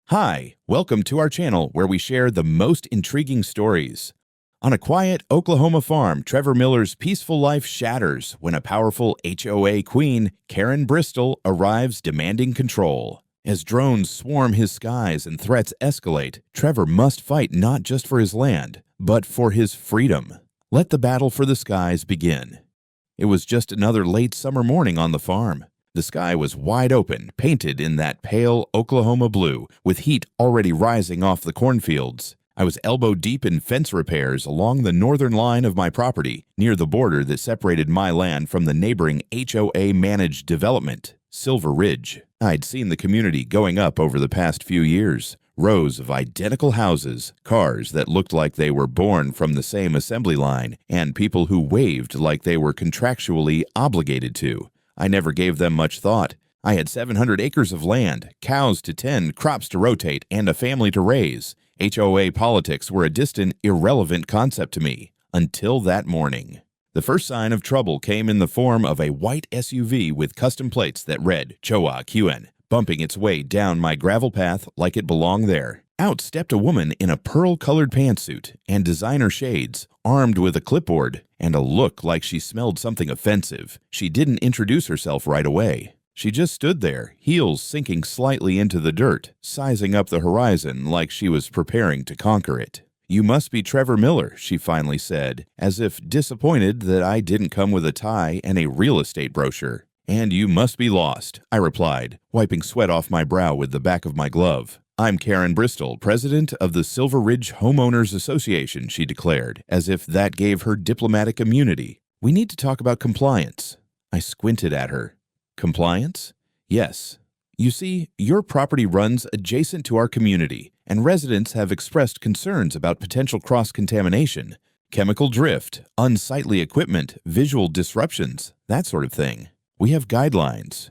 Hi, welcome to our channel where we share the most intriguing stories. On a quiet Oklahoma farm, Trevor Miller's peaceful life shatters when a powerful HOA queen, Karen Bristol, arrives demanding control. As drones swarm his skies and threats escalate, Trevor must fight not just for his land, but for his freedom. Let the battle for the skies begin. It was just another late summer morning on the farm. The sky was wide open, painted in that pale Oklahoma blue, with heat already rising off the cornfields. I was elbow-deep in fence repairs along the northern line of my property, near the border that separated my land from the neighboring HOA-managed development, Silver Ridge. I'd seen the community going up over the past few years. Rows of identical houses, cars that looked like they were born from the same assembly line, and people who waved like they were contractually obligated to. I never gave them much thought. I had 700 acres of land, cows to tend, crops to rotate, and a family to raise. HOA politics were a distant, irrelevant concept to me, until that morning. The first sign of trouble came in the form of a white SUV with custom plates that read HOA QN, bumping its way down my gravel path like it belonged there. Out stepped a woman in a pearl-colored pantsuit and designer shades, armed with a clipboard and a look like she smelled something offensive. She didn't introduce herself right away. She just stood there, heels sinking slightly into the dirt, sizing up the horizon like she was preparing to conquer it. "You must be Trevor Miller," she finally said, as if disappointed that I didn't come with a tie and a real estate brochure. "And you must be lost," I replied, wiping sweat off my brow with the back of my glove. "I'm Karen Bristol, president of the Silver Ridge Homeowners Association," she declared, as if that gave her diplomatic immunity. "We need to talk about compliance." I squinted at her. "Compliance?" "Yes. You see, your property runs adjacent to our community, and residents have expressed concerns about potential cross-contamination, chemical drift, unsightly equipment, visual disruptions, that sort of thing. We have guidelines."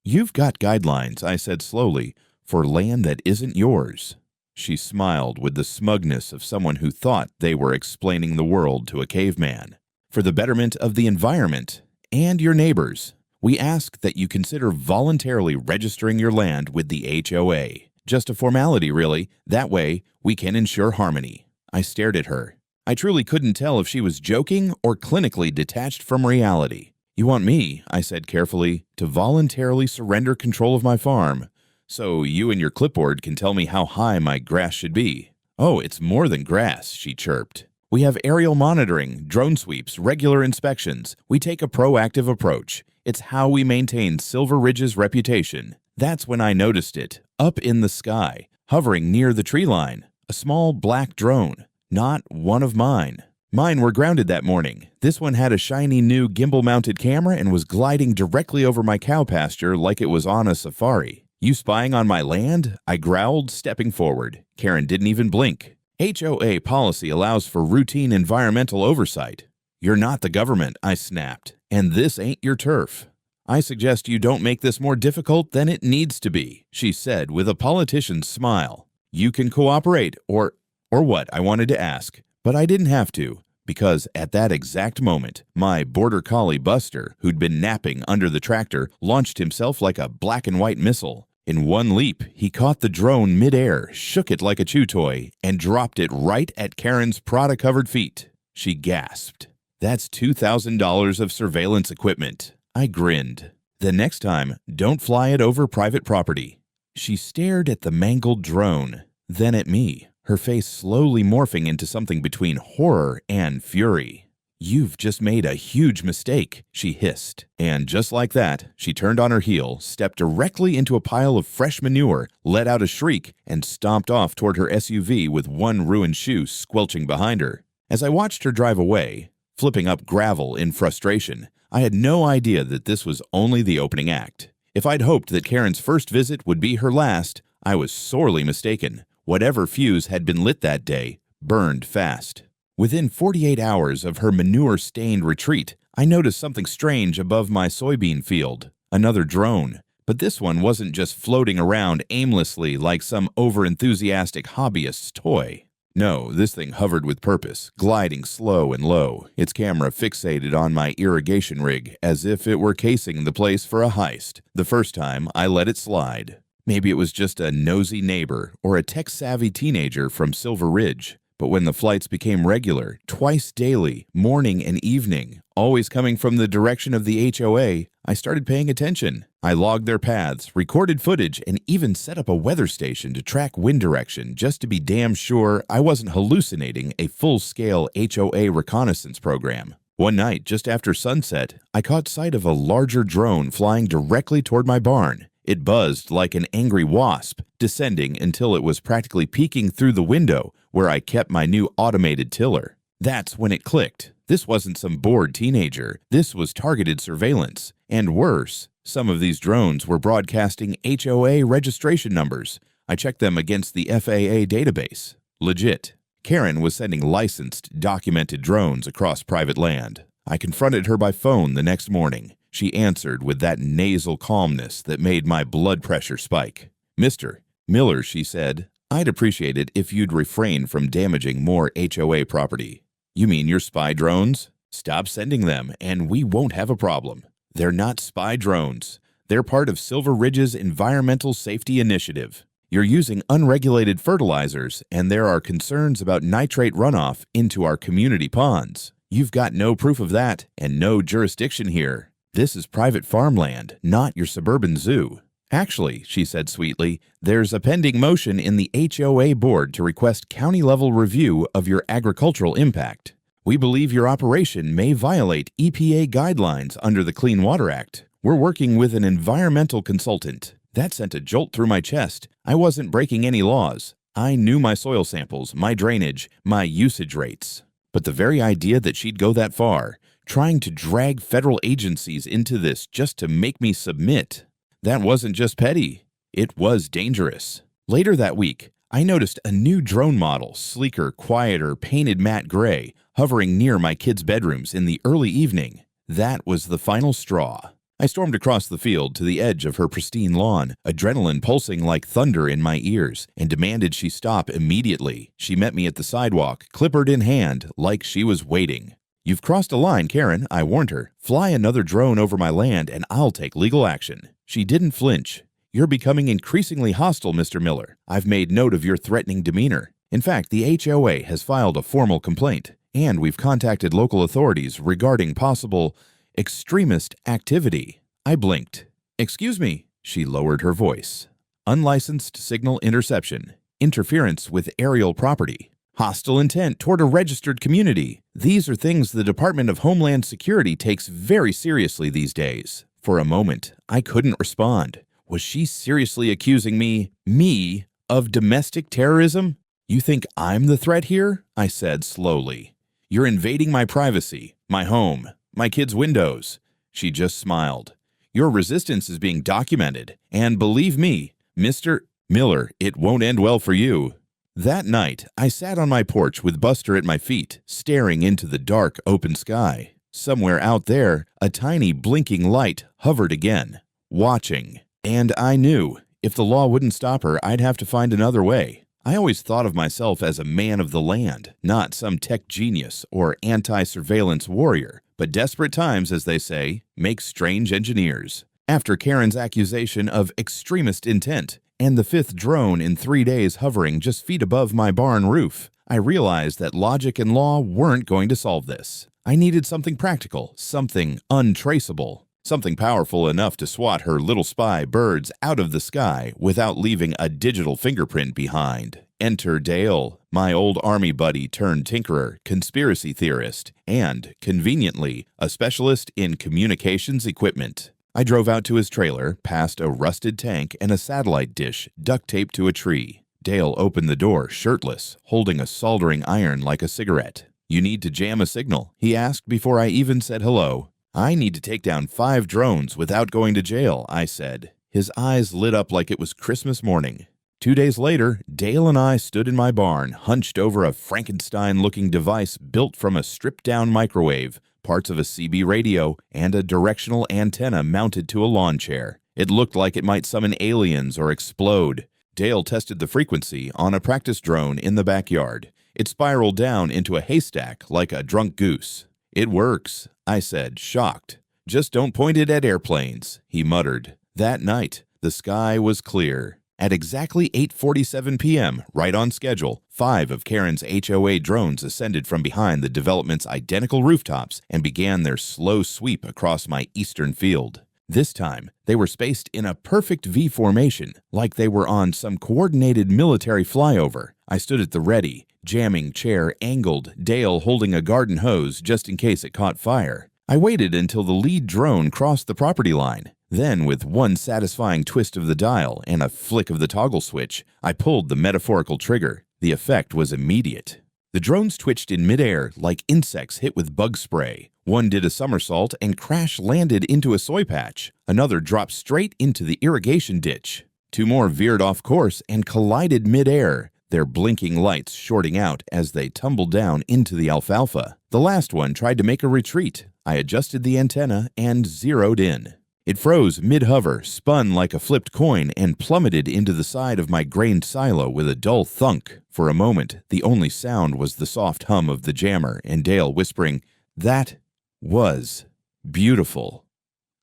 "You've got guidelines," I said slowly, "for land that isn't yours." She smiled with the smugness of someone who thought they were explaining the world to a caveman. "For the betterment of the environment and your neighbors, we ask that you consider voluntarily registering your land with the HOA. Just a formality, really. That way, we can ensure harmony." I stared at her. I truly couldn't tell if she was joking or clinically detached from reality. "You want me," I said carefully, "to voluntarily surrender control of my farm, so you and your clipboard can tell me how high my grass should be." "Oh, it's more than grass," she chirped. "We have aerial monitoring, drone sweeps, regular inspections. We take a proactive approach. It's how we maintain Silver Ridge's reputation." That's when I noticed it, up in the sky, hovering near the tree line, a small black drone. Not one of mine. Mine were grounded that morning. This one had a shiny new gimbal-mounted camera and was gliding directly over my cow pasture like it was on a safari. "You spying on my land?" I growled, stepping forward. Karen didn't even blink. "HOA policy allows for routine environmental oversight." "You're not the government," I snapped, "and this ain't your turf." "I suggest you don't make this more difficult than it needs to be," she said with a politician's smile. "You can cooperate, or what?" I wanted to ask, but I didn't have to, because at that exact moment, my border collie Buster, who'd been napping under the tractor, launched himself like a black and white missile. In one leap, he caught the drone midair, shook it like a chew toy, and dropped it right at Karen's Prada-covered feet. She gasped. "That's $2,000 of surveillance equipment." I grinned. "The next time, don't fly it over private property." She stared at the mangled drone, then at me, her face slowly morphing into something between horror and fury. "You've just made a huge mistake," she hissed. And just like that, she turned on her heel, stepped directly into a pile of fresh manure, let out a shriek, and stomped off toward her SUV with one ruined shoe squelching behind her. As I watched her drive away, flipping up gravel in frustration, I had no idea that this was only the opening act. If I'd hoped that Karen's first visit would be her last, I was sorely mistaken. Whatever fuse had been lit that day burned fast. Within 48 hours of her manure-stained retreat, I noticed something strange above my soybean field. Another drone. But this one wasn't just floating around aimlessly like some over-enthusiastic hobbyist's toy. No, this thing hovered with purpose, gliding slow and low, its camera fixated on my irrigation rig as if it were casing the place for a heist. The first time, I let it slide. Maybe it was just a nosy neighbor or a tech-savvy teenager from Silver Ridge. But when the flights became regular, twice daily, morning and evening, always coming from the direction of the HOA, I started paying attention. I logged their paths, recorded footage, and even set up a weather station to track wind direction just to be damn sure I wasn't hallucinating a full-scale HOA reconnaissance program. One night, just after sunset, I caught sight of a larger drone flying directly toward my barn. It buzzed like an angry wasp, descending until it was practically peeking through the window where I kept my new automated tiller. That's when it clicked. This wasn't some bored teenager. This was targeted surveillance. And worse, some of these drones were broadcasting HOA registration numbers. I checked them against the FAA database. Legit. Karen was sending licensed, documented drones across private land. I confronted her by phone the next morning. She answered with that nasal calmness that made my blood pressure spike. "Mr. Miller," she said, "I'd appreciate it if you'd refrain from damaging more HOA property." "You mean your spy drones? Stop sending them and we won't have a problem." "They're not spy drones. They're part of Silver Ridge's environmental safety initiative. You're using unregulated fertilizers and there are concerns about nitrate runoff into our community ponds. You've got no proof of that and no jurisdiction here. This is private farmland, not your suburban zoo." "Actually," she said sweetly, "there's a pending motion in the HOA board to request county-level review of your agricultural impact. We believe your operation may violate EPA guidelines under the Clean Water Act. We're working with an environmental consultant." That sent a jolt through my chest. I wasn't breaking any laws. I knew my soil samples, my drainage, my usage rates. But the very idea that she'd go that far, trying to drag federal agencies into this just to make me submit, that wasn't just petty. It was dangerous. Later that week, I noticed a new drone model, sleeker, quieter, painted matte gray, hovering near my kids' bedrooms in the early evening. That was the final straw. I stormed across the field to the edge of her pristine lawn, adrenaline pulsing like thunder in my ears, and demanded she stop immediately. She met me at the sidewalk, clipboard in hand, like she was waiting. "You've crossed a line, Karen," I warned her. "Fly another drone over my land and I'll take legal action." She didn't flinch. "You're becoming increasingly hostile, Mr. Miller. I've made note of your threatening demeanor. In fact, the HOA has filed a formal complaint, and we've contacted local authorities regarding possible extremist activity." I blinked. "Excuse me." She lowered her voice. "Unlicensed signal interception, interference with aerial property, hostile intent toward a registered community. These are things the Department of Homeland Security takes very seriously these days." For a moment, I couldn't respond. Was she seriously accusing me, of domestic terrorism? "You think I'm the threat here?" I said slowly. "You're invading my privacy, my home, my kids' windows." She just smiled. "Your resistance is being documented, and believe me, Mr. Miller, it won't end well for you." That night, I sat on my porch with Buster at my feet, staring into the dark, open sky. Somewhere out there, a tiny blinking light hovered again, watching. And I knew, if the law wouldn't stop her, I'd have to find another way. I always thought of myself as a man of the land, not some tech genius or anti-surveillance warrior. But desperate times, as they say, make strange engineers. After Karen's accusation of extremist intent, and the 5th drone in 3 days hovering just feet above my barn roof, I realized that logic and law weren't going to solve this. I needed something practical, something untraceable, something powerful enough to swat her little spy birds out of the sky without leaving a digital fingerprint behind. Enter Dale, my old army buddy turned tinkerer, conspiracy theorist, and, conveniently, a specialist in communications equipment. I drove out to his trailer, past a rusted tank and a satellite dish duct taped to a tree. Dale opened the door, shirtless, holding a soldering iron like a cigarette. "You need to jam a signal?" he asked before I even said hello. "I need to take down 5 drones without going to jail," I said. His eyes lit up like it was Christmas morning. 2 days later, Dale and I stood in my barn, hunched over a Frankenstein-looking device built from a stripped-down microwave, parts of a CB radio, and a directional antenna mounted to a lawn chair. It looked like it might summon aliens or explode. Dale tested the frequency on a practice drone in the backyard. It spiraled down into a haystack like a drunk goose. "It works," I said, shocked. "Just don't point it at airplanes," he muttered. That night, The sky was clear. At exactly 8:47 p.m., right on schedule, 5 of Karen's HOA drones ascended from behind the development's identical rooftops and began their slow sweep across my eastern field. This time, they were spaced in a perfect V formation, like they were on some coordinated military flyover. I stood at the ready, jamming chair angled, Dale holding a garden hose just in case it caught fire. I waited until the lead drone crossed the property line. Then, with one satisfying twist of the dial and a flick of the toggle switch, I pulled the metaphorical trigger. The effect was immediate. The drones twitched in midair like insects hit with bug spray. One did a somersault and crash-landed into a soy patch. Another dropped straight into the irrigation ditch. 2 more veered off course and collided midair, their blinking lights shorting out as they tumbled down into the alfalfa. The last one tried to make a retreat. I adjusted the antenna and zeroed in. It froze mid-hover, spun like a flipped coin, and plummeted into the side of my grain silo with a dull thunk. For a moment, the only sound was the soft hum of the jammer and Dale whispering, "That was beautiful."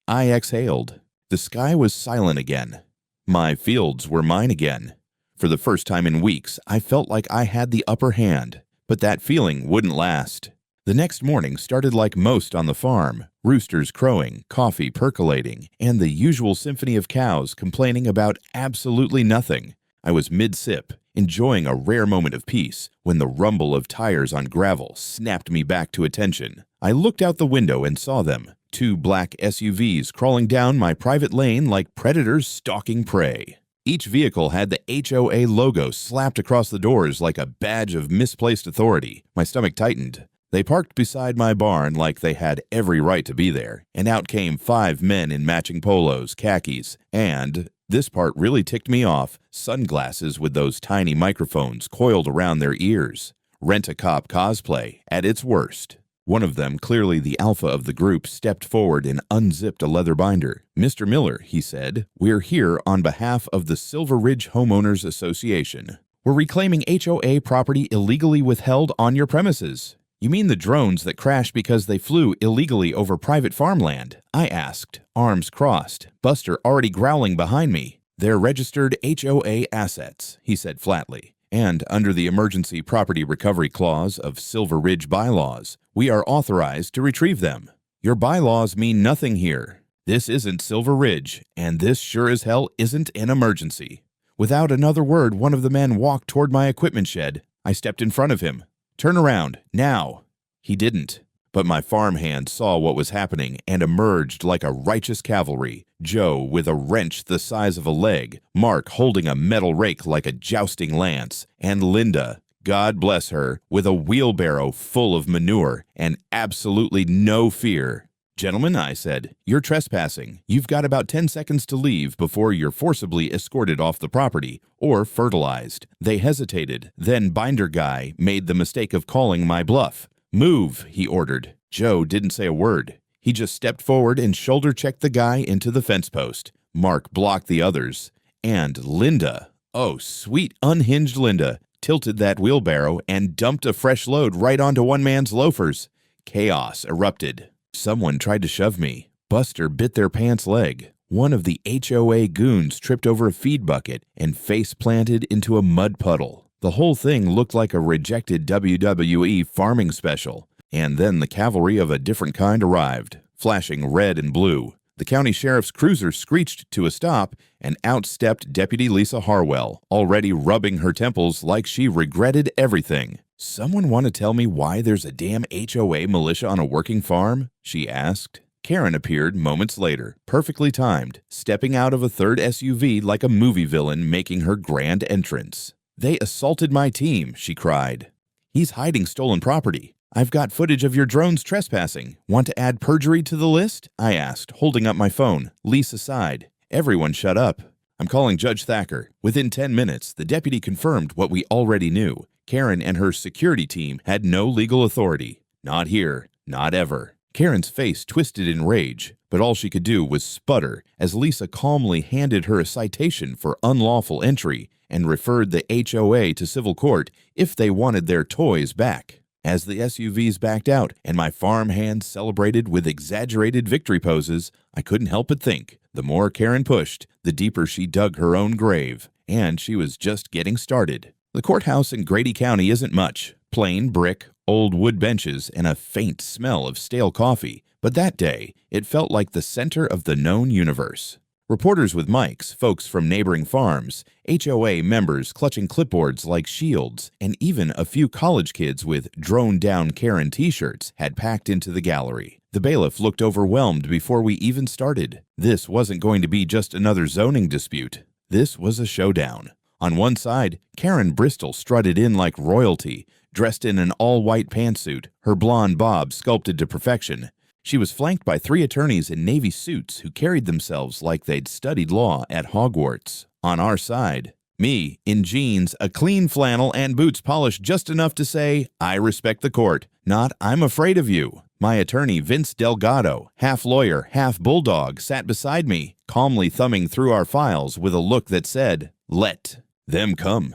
I exhaled. The sky was silent again. My fields were mine again. For the first time in weeks, I felt like I had the upper hand. But that feeling wouldn't last. The next morning started like most on the farm, roosters crowing, coffee percolating, and the usual symphony of cows complaining about absolutely nothing. I was mid-sip, enjoying a rare moment of peace, when the rumble of tires on gravel snapped me back to attention. I looked out the window and saw them, 2 black SUVs crawling down my private lane like predators stalking prey. Each vehicle had the HOA logo slapped across the doors like a badge of misplaced authority. My stomach tightened. They parked beside my barn like they had every right to be there, and out came 5 men in matching polos, khakis, and, this part really ticked me off, sunglasses with those tiny microphones coiled around their ears. Rent-a-cop cosplay at its worst. One of them, clearly the alpha of the group, stepped forward and unzipped a leather binder. "Mr. Miller," he said, "we're here on behalf of the Silver Ridge Homeowners Association. We're reclaiming HOA property illegally withheld on your premises." "You mean the drones that crashed because they flew illegally over private farmland?" I asked, arms crossed, Buster already growling behind me. "They're registered HOA assets," he said flatly, "and under the Emergency Property Recovery Clause of Silver Ridge bylaws, we are authorized to retrieve them. Your bylaws mean nothing here. This isn't Silver Ridge, and this sure as hell isn't an emergency." Without another word, one of the men walked toward my equipment shed. I stepped in front of him. "Turn around, now." He didn't, but my farmhand saw what was happening and emerged like a righteous cavalry. Joe with a wrench the size of a leg, Mark holding a metal rake like a jousting lance, and Linda, God bless her, with a wheelbarrow full of manure and absolutely no fear. "Gentlemen," I said, "you're trespassing. You've got about 10 seconds to leave before you're forcibly escorted off the property or fertilized." They hesitated. Then Binder Guy made the mistake of calling my bluff. "Move," he ordered. Joe didn't say a word. He just stepped forward and shoulder-checked the guy into the fence post. Mark blocked the others. And Linda, oh, sweet unhinged Linda, tilted that wheelbarrow and dumped a fresh load right onto one man's loafers. Chaos erupted. Someone tried to shove me. Buster bit their pants leg. One of the HOA goons tripped over a feed bucket and face-planted into a mud puddle. The whole thing looked like a rejected WWE farming special. And then the cavalry of a different kind arrived, flashing red and blue. The county sheriff's cruiser screeched to a stop, and out stepped Deputy Lisa Harwell, already rubbing her temples like she regretted everything. "Someone want to tell me why there's a damn HOA militia on a working farm?" she asked. Karen appeared moments later, perfectly timed, stepping out of a third SUV like a movie villain making her grand entrance. "They assaulted my team," she cried. "He's hiding stolen property. I've got footage of your drones trespassing. Want to add perjury to the list?" I asked, holding up my phone. Lisa sighed. Everyone shut up. "I'm calling Judge Thacker." Within 10 minutes, the deputy confirmed what we already knew. Karen and her security team had no legal authority. Not here, not ever. Karen's face twisted in rage, but all she could do was sputter as Lisa calmly handed her a citation for unlawful entry and referred the HOA to civil court if they wanted their toys back. As the SUVs backed out and my farm hands celebrated with exaggerated victory poses, I couldn't help but think, The more Karen pushed, the deeper she dug her own grave, and she was just getting started. The courthouse in Grady County isn't much. Plain brick, old wood benches, and a faint smell of stale coffee. But that day, it felt like the center of the known universe. Reporters with mics, folks from neighboring farms, HOA members clutching clipboards like shields, and even a few college kids with drone-down Karen t-shirts had packed into the gallery. The bailiff looked overwhelmed before we even started. This wasn't going to be just another zoning dispute. This was a showdown. On one side, Karen Bristol strutted in like royalty, dressed in an all-white pantsuit, her blonde bob sculpted to perfection. She was flanked by 3 attorneys in navy suits who carried themselves like they'd studied law at Hogwarts. On our side, me, in jeans, a clean flannel, and boots polished just enough to say, "I respect the court," not "I'm afraid of you." My attorney, Vince Delgado, half lawyer, half bulldog, sat beside me, calmly thumbing through our files with a look that said, "Let them come."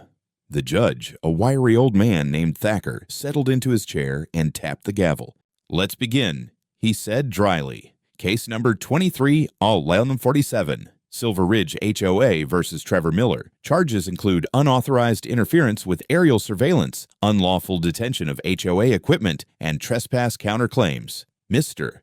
The judge, a wiry old man named Thacker, settled into his chair and tapped the gavel. "Let's begin," he said dryly. "Case number 23-1147, Silver Ridge HOA versus Trevor Miller. Charges include unauthorized interference with aerial surveillance, unlawful detention of HOA equipment, and trespass counterclaims. Mr.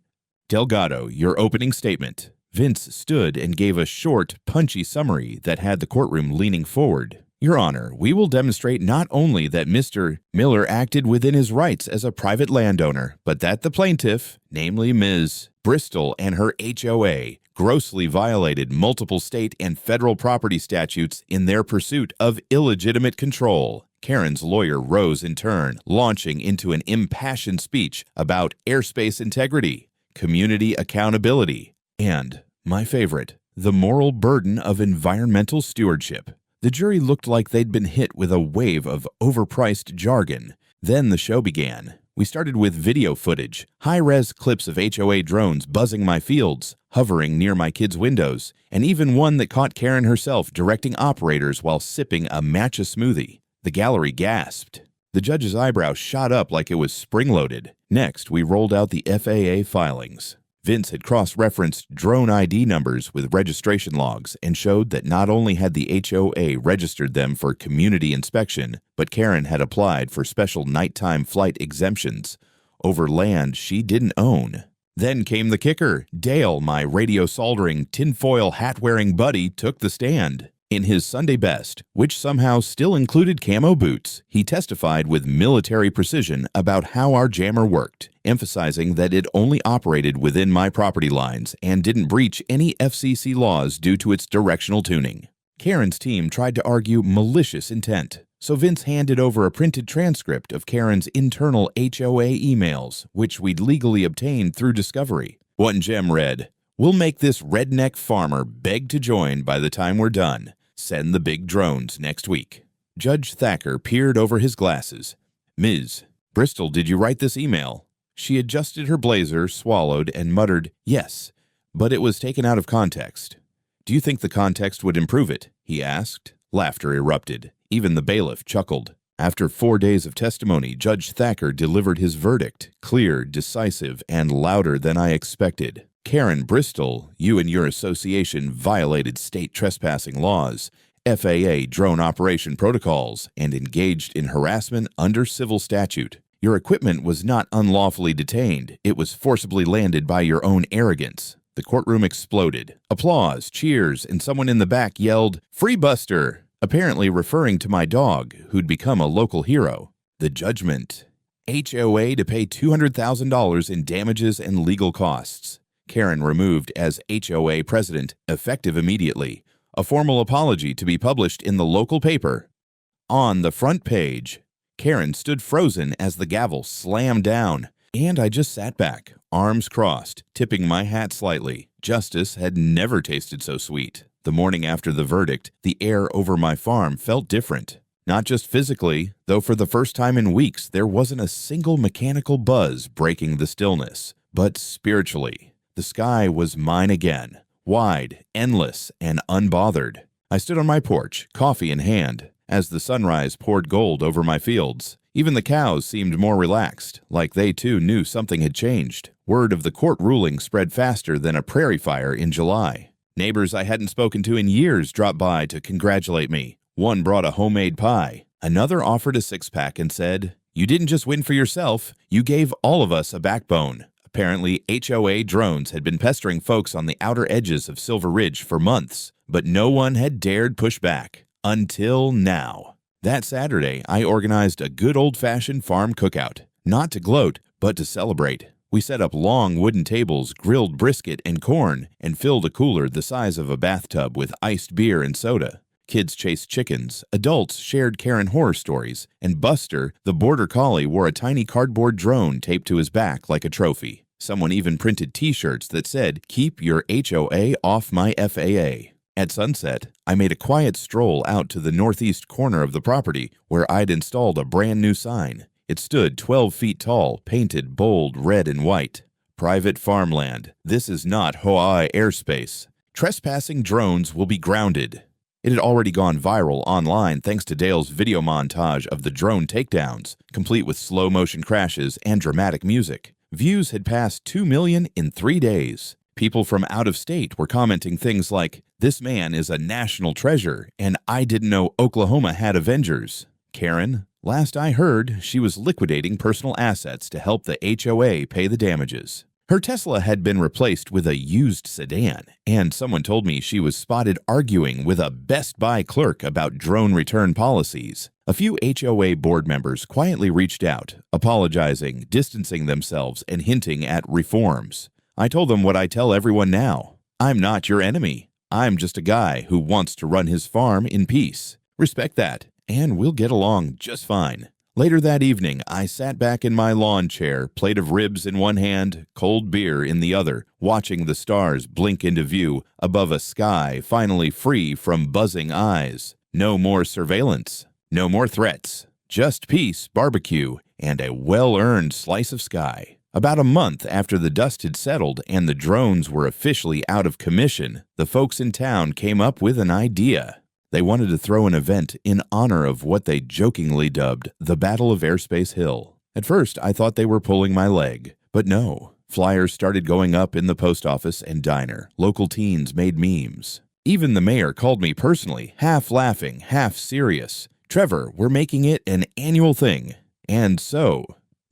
Delgado, your opening statement." Vince stood and gave a short, punchy summary that had the courtroom leaning forward. "Your Honor, we will demonstrate not only that Mr. Miller acted within his rights as a private landowner, but that the plaintiff, namely Ms. Bristol and her HOA, grossly violated multiple state and federal property statutes in their pursuit of illegitimate control." Karen's lawyer rose in turn, launching into an impassioned speech about airspace integrity, community accountability, and, my favorite, the moral burden of environmental stewardship. The jury looked like they'd been hit with a wave of overpriced jargon. Then the show began. We started with video footage, high-res clips of HOA drones buzzing my fields, hovering near my kids' windows, and even one that caught Karen herself directing operators while sipping a matcha smoothie. The gallery gasped. The judge's eyebrows shot up like it was spring-loaded. Next, we rolled out the FAA filings. Vince had cross-referenced drone ID numbers with registration logs and showed that not only had the HOA registered them for community inspection, but Karen had applied for special nighttime flight exemptions over land she didn't own. Then came the kicker. Dale, my radio-soldering, tinfoil hat-wearing buddy, took the stand. In his Sunday best, which somehow still included camo boots, he testified with military precision about how our jammer worked, emphasizing that it only operated within my property lines and didn't breach any FCC laws due to its directional tuning. Karen's team tried to argue malicious intent, so Vince handed over a printed transcript of Karen's internal HOA emails, which we'd legally obtained through discovery. One gem read, "We'll make this redneck farmer beg to join by the time we're done. Send the big drones next week." Judge Thacker peered over his glasses. "Ms. Bristol, did you write this email?" She adjusted her blazer, swallowed, and muttered, "Yes, but it was taken out of context." "Do you think the context would improve it?" he asked. Laughter erupted. Even the bailiff chuckled. After 4 days of testimony, Judge Thacker delivered his verdict, clear, decisive, and louder than I expected. "Karen Bristol, you and your association violated state trespassing laws, FAA drone operation protocols, and engaged in harassment under civil statute. Your equipment was not unlawfully detained. It was forcibly landed by your own arrogance." The courtroom exploded. Applause, cheers, and someone in the back yelled, "Free Buster!" apparently referring to my dog, who'd become a local hero. The judgment. HOA to pay $200,000 in damages and legal costs. Karen removed as HOA president, effective immediately. A formal apology to be published in the local paper. On the front page, Karen stood frozen as the gavel slammed down, and I just sat back, arms crossed, tipping my hat slightly. Justice had never tasted so sweet. The morning after the verdict, the air over my farm felt different. Not just physically, though for the first time in weeks there wasn't a single mechanical buzz breaking the stillness, but spiritually. The sky was mine again, wide, endless, and unbothered. I stood on my porch, coffee in hand, as the sunrise poured gold over my fields. Even the cows seemed more relaxed, like they too knew something had changed. Word of the court ruling spread faster than a prairie fire in July. Neighbors I hadn't spoken to in years dropped by to congratulate me. One brought a homemade pie. Another offered a six-pack and said, "You didn't just win for yourself, you gave all of us a backbone." Apparently, HOA drones had been pestering folks on the outer edges of Silver Ridge for months, but no one had dared push back. Until now. That Saturday, I organized a good old-fashioned farm cookout. Not to gloat, but to celebrate. We set up long wooden tables, grilled brisket and corn, and filled a cooler the size of a bathtub with iced beer and soda. Kids chased chickens, adults shared Karen horror stories, and Buster, the border collie, wore a tiny cardboard drone taped to his back like a trophy. Someone even printed t-shirts that said, "Keep your HOA off my FAA." At sunset, I made a quiet stroll out to the northeast corner of the property where I'd installed a brand new sign. It stood 12 feet tall, painted bold red and white. "Private farmland. This is not HOA airspace. Trespassing drones will be grounded." It had already gone viral online thanks to Dale's video montage of the drone takedowns, complete with slow-motion crashes and dramatic music. Views had passed 2 million in 3 days. People from out of state were commenting things like, "This man is a national treasure, and I didn't know Oklahoma had Avengers." Karen, last I heard, she was liquidating personal assets to help the HOA pay the damages. Her Tesla had been replaced with a used sedan, and someone told me she was spotted arguing with a Best Buy clerk about drone return policies. A few HOA board members quietly reached out, apologizing, distancing themselves, and hinting at reforms. I told them what I tell everyone now. I'm not your enemy. I'm just a guy who wants to run his farm in peace. Respect that, and we'll get along just fine. Later that evening, I sat back in my lawn chair, plate of ribs in one hand, cold beer in the other, watching the stars blink into view above a sky finally free from buzzing eyes. No more surveillance. No more threats. Just peace, barbecue, and a well-earned slice of sky. About a month after the dust had settled and the drones were officially out of commission, the folks in town came up with an idea. They wanted to throw an event in honor of what they jokingly dubbed the Battle of Airspace Hill. At first, I thought they were pulling my leg, but no. Flyers started going up in the post office and diner. Local teens made memes. Even the mayor called me personally, half laughing, half serious. "Trevor, we're making it an annual thing." And so,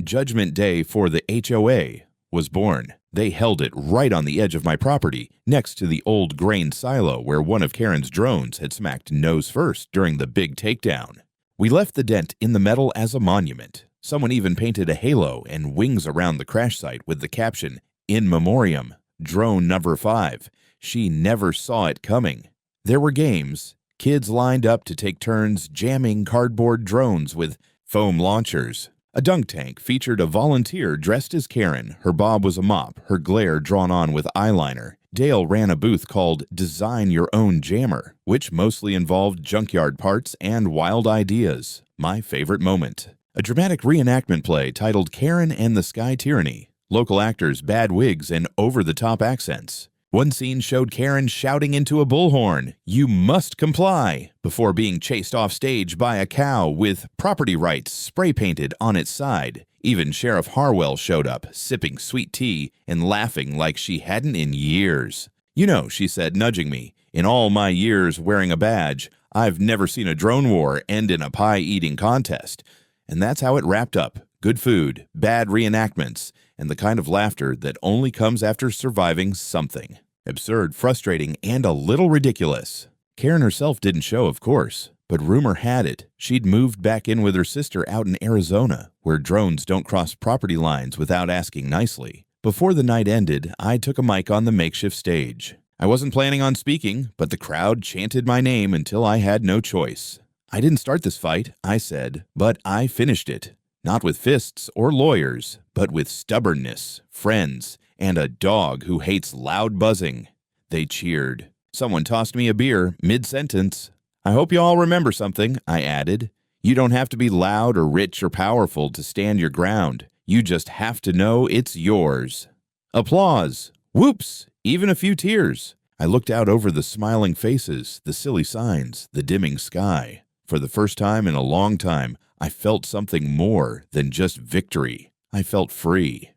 Judgment Day for the HOA was born. They held it right on the edge of my property, next to the old grain silo where one of Karen's drones had smacked nose first during the big takedown. We left the dent in the metal as a monument. Someone even painted a halo and wings around the crash site with the caption, "In Memoriam, Drone Number 5. She never saw it coming." There were games. Kids lined up to take turns jamming cardboard drones with foam launchers. A dunk tank featured a volunteer dressed as Karen. Her bob was a mop, her glare drawn on with eyeliner. Dale ran a booth called Design Your Own Jammer, which mostly involved junkyard parts and wild ideas. My favorite moment. A dramatic reenactment play titled Karen and the Sky Tyranny. Local actors, bad wigs, and over-the-top accents. One scene showed Karen shouting into a bullhorn, "You must comply," before being chased off stage by a cow with property rights spray-painted on its side. Even Sheriff Harwell showed up, sipping sweet tea and laughing like she hadn't in years. "You know," she said, nudging me, "in all my years wearing a badge, I've never seen a drone war end in a pie-eating contest." And that's how it wrapped up. Good food, bad reenactments, and the kind of laughter that only comes after surviving something. Absurd, frustrating, and a little ridiculous. Karen herself didn't show, of course, but rumor had it she'd moved back in with her sister out in Arizona, where drones don't cross property lines without asking nicely. Before the night ended, I took a mic on the makeshift stage. I wasn't planning on speaking, but the crowd chanted my name until I had no choice. "I didn't start this fight," I said, "but I finished it. Not with fists or lawyers, but with stubbornness, friends, and a dog who hates loud buzzing." They cheered. Someone tossed me a beer mid-sentence. "I hope you all remember something," I added. "You don't have to be loud or rich or powerful to stand your ground. You just have to know it's yours." Applause. Whoops! Even a few tears. I looked out over the smiling faces, the silly signs, the dimming sky. For the first time in a long time, I felt something more than just victory. I felt free.